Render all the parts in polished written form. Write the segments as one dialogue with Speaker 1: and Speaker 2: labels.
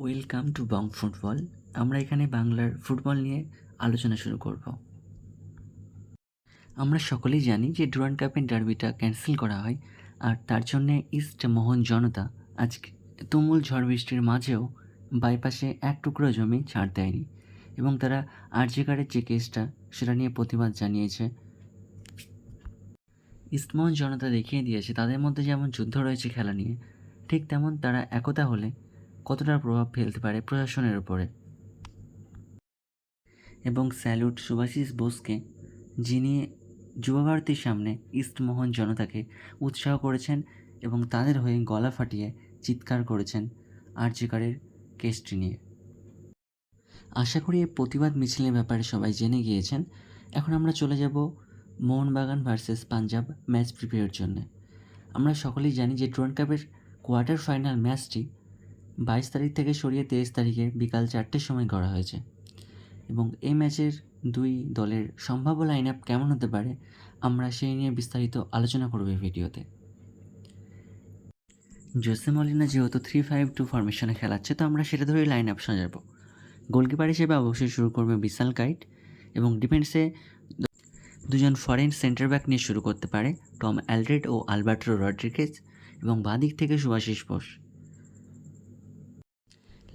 Speaker 1: Welcome to Bong football. আমরা এখানে বাংলার ফুটবল নিয়ে আলোচনা শুরু করব। আমরা সকলেই জানি যে ডুরান্ড কাপের ডার্বিটা ক্যান্সেল করা হয়, আর তার জন্যে ইস্ট মোহন জনতা আজকে তুমুল ঝড় বৃষ্টির মাঝেও বাইপাসে এক টুকরো জমি ছাড় দেয়নি এবং তারা আরজিকারের যে কেসটা সেটা নিয়ে প্রতিবাদ জানিয়েছে। ইস্টমোহন জনতা দেখিয়ে দিয়েছে তাদের মধ্যে যেমন যুদ্ধ রয়েছে খেলা নিয়ে, ঠিক তেমন তারা একতা হলে কতটা প্রভাব ফেলতে পারে প্রশাসনের উপরে। এবং স্যালুট সুভাষিস বোসকে, যিনি যুবভারতীর সামনে ইস্টমোহন জনতাকে উৎসাহ করেছেন এবং তাদের হয়ে গলা ফাটিয়ে চিৎকার করেছেন আরজিকরের কেসটি নিয়ে। আশা করি এই প্রতিবাদ মিছিলের ব্যাপারে সবাই জেনে গিয়েছেন। এখন আমরা চলে যাব মোহনবাগান ভার্সেস পাঞ্জাব ম্যাচ প্রিপেয়ারের জন্য। আমরা সকলেই জানি যে ডুরান্ড কাপের কোয়ার্টার ফাইনাল ম্যাচটি 22 তারিখ থেকে সরিয়ে 23 তারিখে বিকাল 4টের সময় করা হয়েছে এবং এই ম্যাচের দুই দলের সম্ভাব্য লাইন আপ কেমন হতে পারে আমরা সেই নিয়ে বিস্তারিত আলোচনা করব এই ভিডিওতে। জোসে মলিনা যেহেতু 3-5-2 ফরমেশনে খেলাচ্ছে, তো আমরা সেটা ধরেই লাইন আপ সাজাবো। গোলকিপার হিসেবে অবশ্যই শুরু করবে বিশাল কাইট এবং ডিফেন্সে দুজন ফরেন সেন্টার ব্যাক নিয়ে শুরু করতে পারে টম অ্যালড্রেড ও আলবার্টো রড্রিগেজ, এবং বাঁ দিক থেকে সুভাশিস বোস।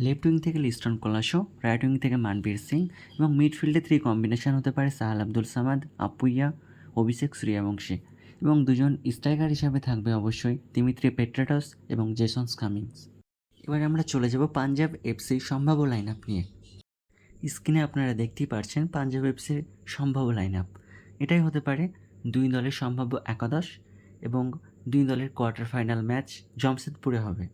Speaker 1: লেফট উইং থেকে লিস্টন কোলাসো, রাইট উইং থেকে মানবীর সিং, এবং মিডফিল্ডে 3 কম্বিনেশন হতে পারে সাহাল আব্দুল সামাদ, আপুইয়া, অভিষেক সূর্যবংশী, এবং দুজন স্ট্রাইকার হিসাবে থাকবে অবশ্যই দিমিত্রি পেট্রাটস এবং জেসন কামিন্স। এবার আমরা চলে যাব পাঞ্জাব এফসির সম্ভাব্য লাইন আপ নিয়ে। স্ক্রিনে আপনারা দেখতেই পারছেন পাঞ্জাব এফসির সম্ভাব্য লাইন আপ। এটাই হতে পারে দুই দলের সম্ভাব্য একাদশ এবং দুই দলের কোয়ার্টার ফাইনাল ম্যাচ জামশেদপুরে হবে।